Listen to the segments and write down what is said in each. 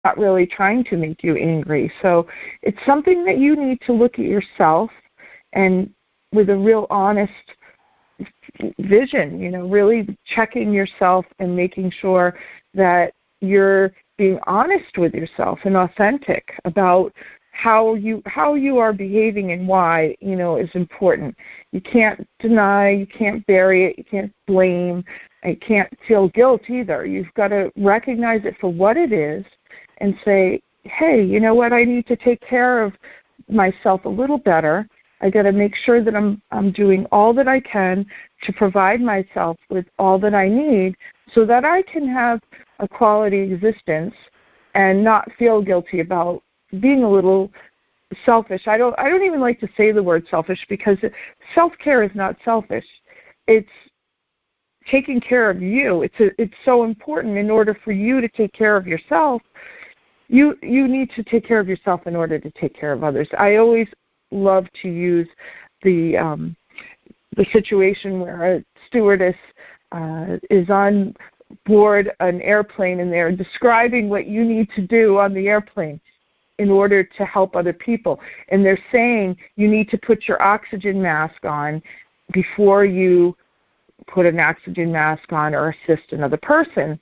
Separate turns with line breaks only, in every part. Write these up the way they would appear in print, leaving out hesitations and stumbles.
not really trying to make you angry. So it's something that you need to look at yourself and with a real honest vision, really checking yourself and making sure that you're being honest with yourself and authentic about how you are behaving and why, is important. You can't deny, you can't bury it, you can't blame, you can't feel guilt either. You've got to recognize it for what it is and say, hey, you know what, I need to take care of myself a little better. I got to make sure that I'm doing all that I can to provide myself with all that I need so that I can have a quality existence and not feel guilty about being a little selfish. I don't even like to say the word selfish because self-care is not selfish. It's taking care of you. It's so important. In order for you to take care of yourself, you need to take care of yourself in order to take care of others. I always love to use the situation where a stewardess is on board an airplane and they're describing what you need to do on the airplane in order to help other people. And they're saying you need to put your oxygen mask on before you put an oxygen mask on or assist another person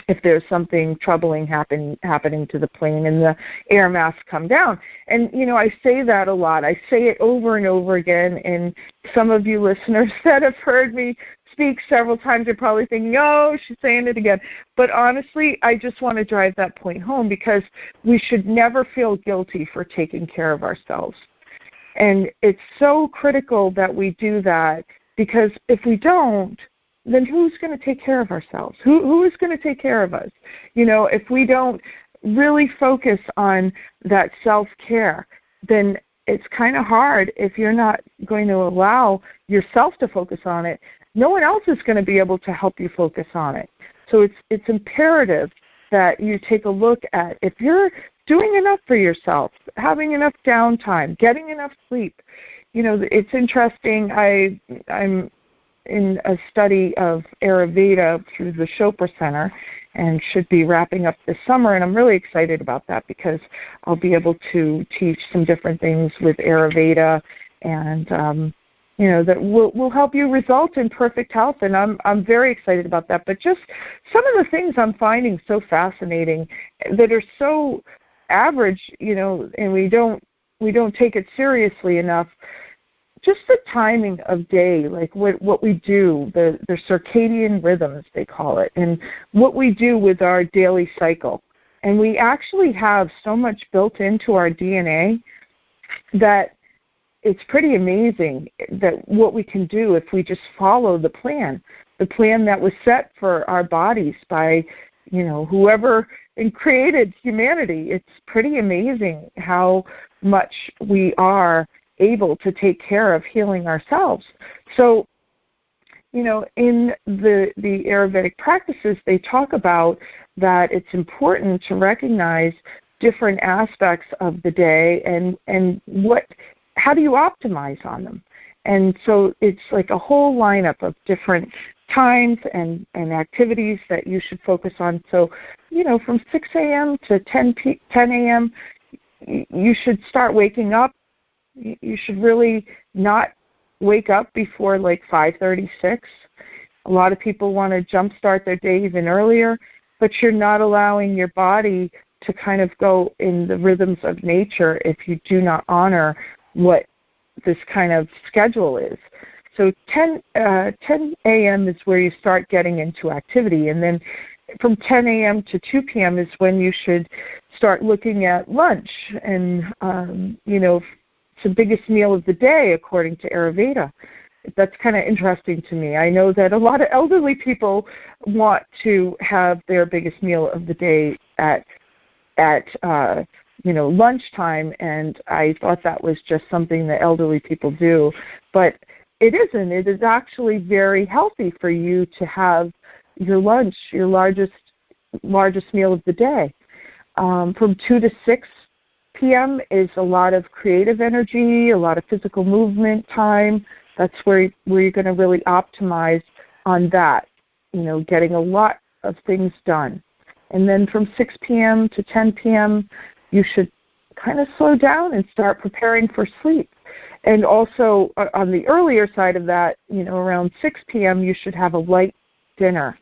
if there's something troubling happening to the plane and the air masks come down. And, I say that a lot. I say it over and over again, and some of you listeners that have heard me speak several times are probably thinking, oh, she's saying it again. But honestly, I just want to drive that point home because we should never feel guilty for taking care of ourselves. And it's so critical that we do that because if we don't, then who's going to take care of ourselves? Who is going to take care of us? If we don't really focus on that self-care, then it's kind of hard if you're not going to allow yourself to focus on it. No one else is going to be able to help you focus on it. So it's imperative that you take a look at if you're doing enough for yourself, having enough downtime, getting enough sleep. It's interesting. I'm in a study of Ayurveda through the Chopra Center and should be wrapping up this summer, and I'm really excited about that because I'll be able to teach some different things with Ayurveda and that will help you result in perfect health, and I'm very excited about that. But just some of the things I'm finding so fascinating that are so average, and we don't take it seriously enough. Just the timing of day, like what we do, the circadian rhythms, they call it, and what we do with our daily cycle. And we actually have so much built into our DNA that it's pretty amazing that what we can do if we just follow the plan that was set for our bodies by, whoever created humanity. It's pretty amazing how much we are able to take care of healing ourselves. So, in the Ayurvedic practices, they talk about that it's important to recognize different aspects of the day and how do you optimize on them. And so it's like a whole lineup of different times and activities that you should focus on. So, from 6 a.m. to 10 a.m., you should start waking up. You should really not wake up before like 5:36. A lot of people want to jumpstart their day even earlier, but you're not allowing your body to kind of go in the rhythms of nature if you do not honor what this kind of schedule is. So 10 a.m. is where you start getting into activity, and then from 10 a.m. to 2 p.m. is when you should start looking at lunch and, it's the biggest meal of the day, according to Ayurveda. That's kind of interesting to me. I know that a lot of elderly people want to have their biggest meal of the day at lunchtime, and I thought that was just something that elderly people do. But it isn't. It is actually very healthy for you to have your lunch, your largest meal of the day. From 2 to 6 p.m. is a lot of creative energy, a lot of physical movement time. That's where you're going to really optimize on that, getting a lot of things done. And then from 6 p.m. to 10 p.m., you should kind of slow down and start preparing for sleep. And also on the earlier side of that, around 6 p.m., you should have a light dinner.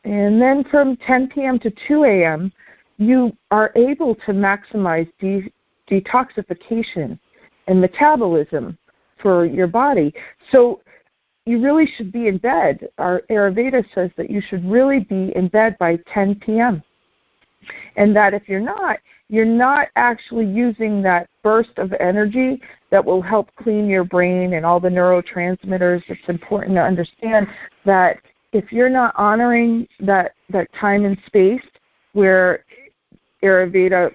And then from 10 p.m. to 2 a.m., you are able to maximize detoxification and metabolism for your body. So you really should be in bed. Our Ayurveda says that you should really be in bed by 10 p.m. And that if you're not actually using that burst of energy that will help clean your brain and all the neurotransmitters. It's important to understand that if you're not honoring that time and space where Ayurveda,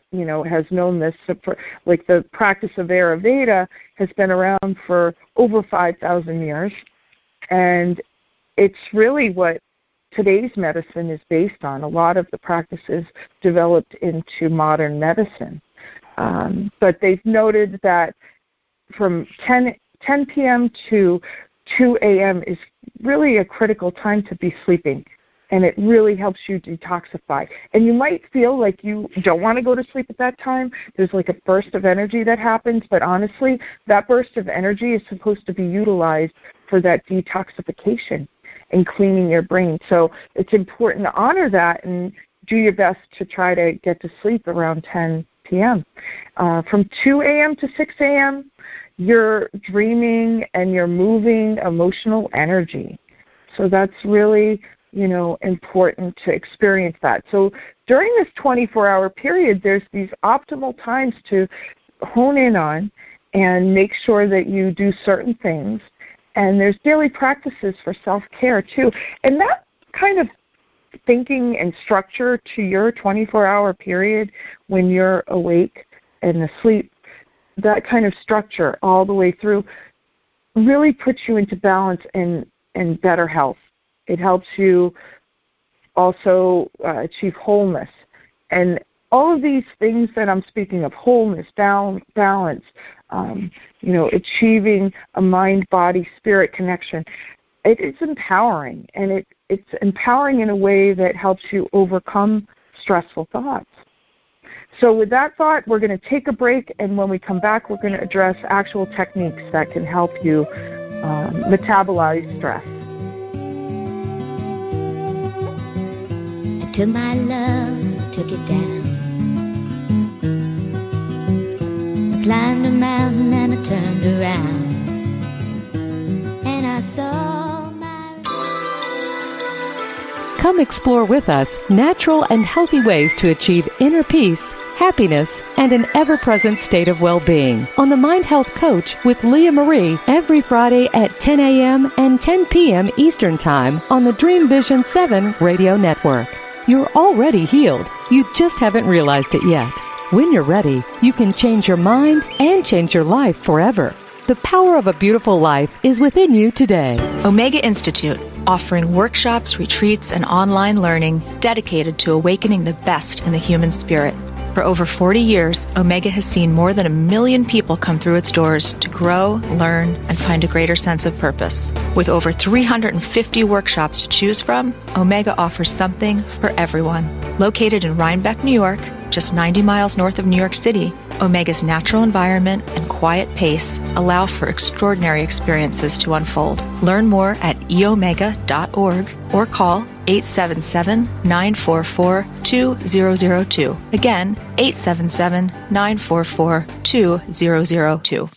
has known this, for, like the practice of Ayurveda has been around for over 5,000 years, and it's really what today's medicine is based on. A lot of the practices developed into modern medicine. But they've noted that from 10 p.m. to 2 a.m. is really a critical time to be sleeping, and it really helps you detoxify. And you might feel like you don't want to go to sleep at that time. There's like a burst of energy that happens, but honestly, that burst of energy is supposed to be utilized for that detoxification and cleaning your brain. So it's important to honor that and do your best to try to get to sleep around 10 p.m. From 2 a.m. to 6 a.m., you're dreaming and you're moving emotional energy. So that's really, important to experience that. So during this 24-hour period, there's these optimal times to hone in on and make sure that you do certain things. And there's daily practices for self-care, too. And that kind of thinking and structure to your 24-hour period when you're awake and asleep, that kind of structure all the way through really puts you into balance and better health. It helps you also achieve wholeness. And all of these things that I'm speaking of, wholeness, balance, achieving a mind-body-spirit connection, it is empowering. And it's empowering in a way that helps you overcome stressful thoughts. So with that thought, we're going to take a break, and when we come back, we're going to address actual techniques that can help you metabolize stress.
I took my love, took it down. I climbed a mountain and I turned around, and I saw my...
Come explore with us natural and healthy ways to achieve inner peace, happiness, and an ever-present state of well-being on The Mind Health Coach with Leah Marie every Friday at 10 a.m. and 10 p.m. Eastern Time on the Dream Vision 7 radio network. You're already healed. You just haven't realized it yet. When you're ready, you can change your mind and change your life forever. The power of a beautiful life is within you today.
Omega Institute, offering workshops, retreats, and online learning dedicated to awakening the best in the human spirit. For over 40 years, Omega has seen more than 1 million people come through its doors to grow, learn, and find a greater sense of purpose. With over 350 workshops to choose from, Omega offers something for everyone. Located in Rhinebeck, New York, just 90 miles north of New York City, Omega's natural environment and quiet pace allow for extraordinary experiences to unfold. Learn more at eomega.org or call 877-944-2002. Again, 877-944-2002.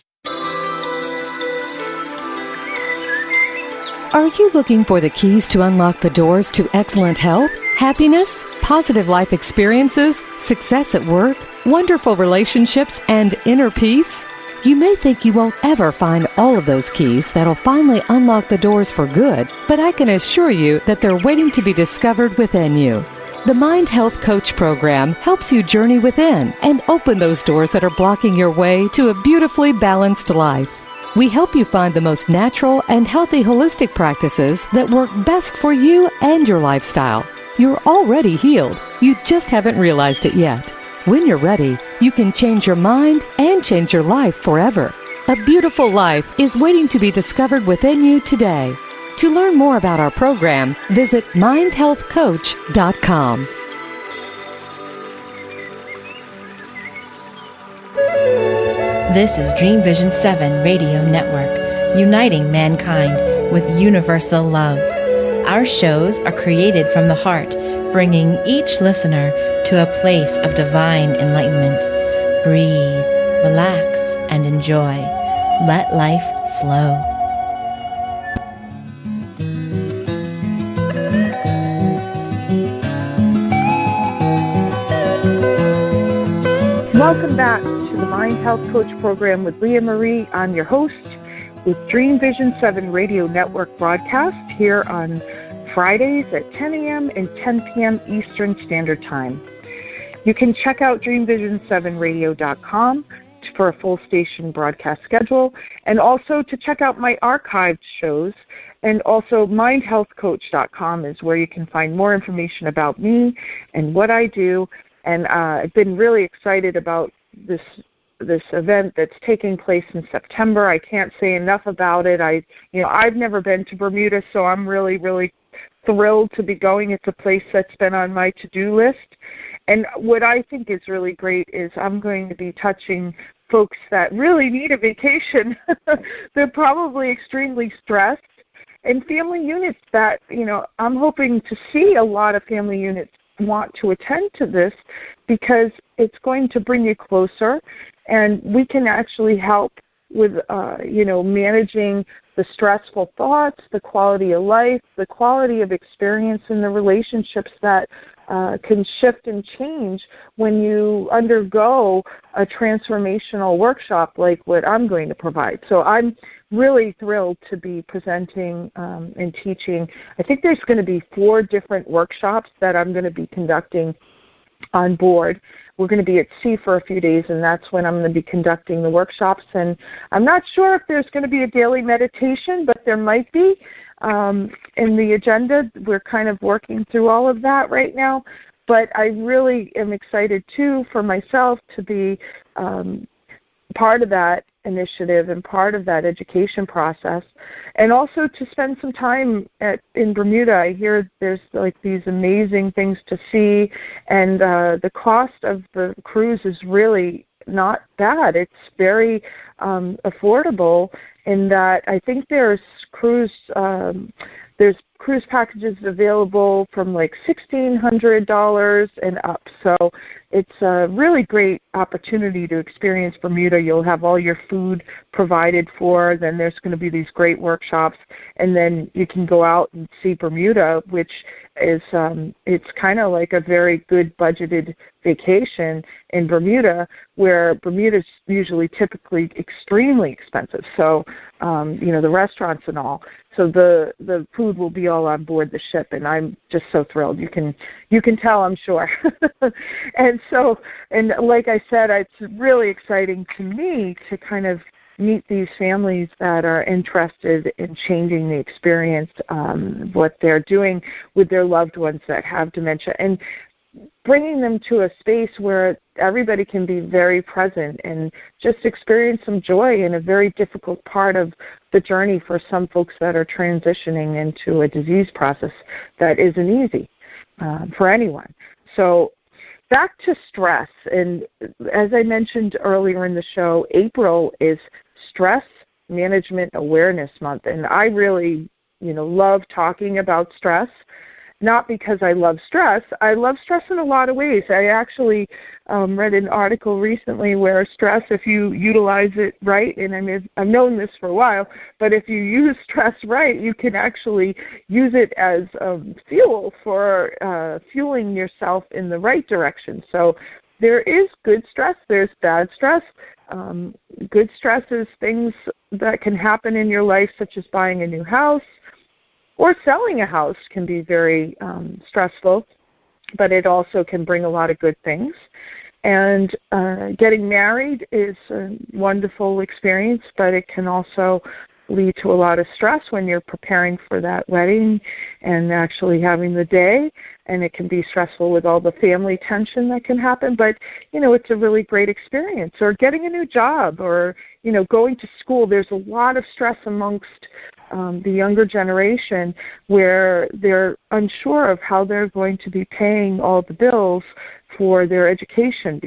Are you looking for the keys to unlock the doors to excellent health, happiness, positive life experiences, success at work, wonderful relationships, and inner peace? You may think you won't ever find all of those keys that'll finally unlock the doors for good, but I can assure you that they're waiting to be discovered within you. The Mind Health Coach program helps you journey within and open those doors that are blocking your way to a beautifully balanced life. We help you find the most natural and healthy holistic practices that work best for you and your lifestyle. You're already healed. You just haven't realized it yet. When you're ready, you can change your mind and change your life forever. A beautiful life is waiting to be discovered within you today. To learn more about our program, visit mindhealthcoach.com.
This is Dream Vision 7 Radio Network, uniting mankind with universal love. Our shows are created from the heart, bringing each listener to a place of divine enlightenment. Breathe, relax, and enjoy. Let life flow.
Welcome back to the Mind Health Coach program with Leah Marie. I'm your host with Dream Vision 7 Radio Network broadcast here on Fridays at 10 a.m. and 10 p.m. Eastern Standard Time. You can check out dreamvision7radio.com for a full station broadcast schedule, and also to check out my archived shows, and also mindhealthcoach.com is where you can find more information about me and what I do. And I've been really excited about this event that's taking place in September. I can't say enough about it. I've never been to Bermuda, so I'm really, really thrilled to be going. It's a place that's been on my to-do list. And what I think is really great is I'm going to be touching folks that really need a vacation. They're probably extremely stressed. And family units that, I'm hoping to see a lot of family units want to attend to this, because it's going to bring you closer, and we can actually help with, managing the stressful thoughts, the quality of life, the quality of experience, and the relationships that can shift and change when you undergo a transformational workshop like what I'm going to provide. So I'm really thrilled to be presenting and teaching. I think there's going to be 4 different workshops that I'm going to be conducting on board. We're going to be at sea for a few days, and that's when I'm going to be conducting the workshops. And I'm not sure if there's going to be a daily meditation, but there might be in the agenda. We're kind of working through all of that right now. But I really am excited, too, for myself to be part of that initiative and part of that education process, and also to spend some time in Bermuda. I hear there's like these amazing things to see, and the cost of the cruise is really not bad. It's very affordable in that I think there's cruise packages available from like $1,600 and up. So it's a really great opportunity to experience Bermuda. You'll have all your food provided for. Then there's going to be these great workshops, and then you can go out and see Bermuda, which is it's kind of like a very good budgeted vacation in Bermuda, where Bermuda's usually typically extremely expensive. So the restaurants and all. So the food will be all on board the ship, and I'm just so thrilled. You can tell, I'm sure. And like I said, it's really exciting to me to kind of meet these families that are interested in changing the experience, what they're doing with their loved ones that have dementia, and bringing them to a space where everybody can be very present and just experience some joy in a very difficult part of the journey for some folks that are transitioning into a disease process that isn't easy for anyone. So back to stress, and as I mentioned earlier in the show, April is Stress Management Awareness Month, and I really, love talking about stress. Not because I love stress. I love stress in a lot of ways. I actually read an article recently where stress, if you utilize it right, and I've known this for a while, but if you use stress right, you can actually use it as fuel for fueling yourself in the right direction. So there is good stress. There's bad stress. Good stress is things that can happen in your life, such as buying a new house, or selling a house can be very stressful, but it also can bring a lot of good things. And getting married is a wonderful experience, but it can also lead to a lot of stress when you're preparing for that wedding and actually having the day. And it can be stressful with all the family tension that can happen, but, it's a really great experience. Or getting a new job, or, going to school. There's a lot of stress amongst the younger generation where they're unsure of how they're going to be paying all the bills for their education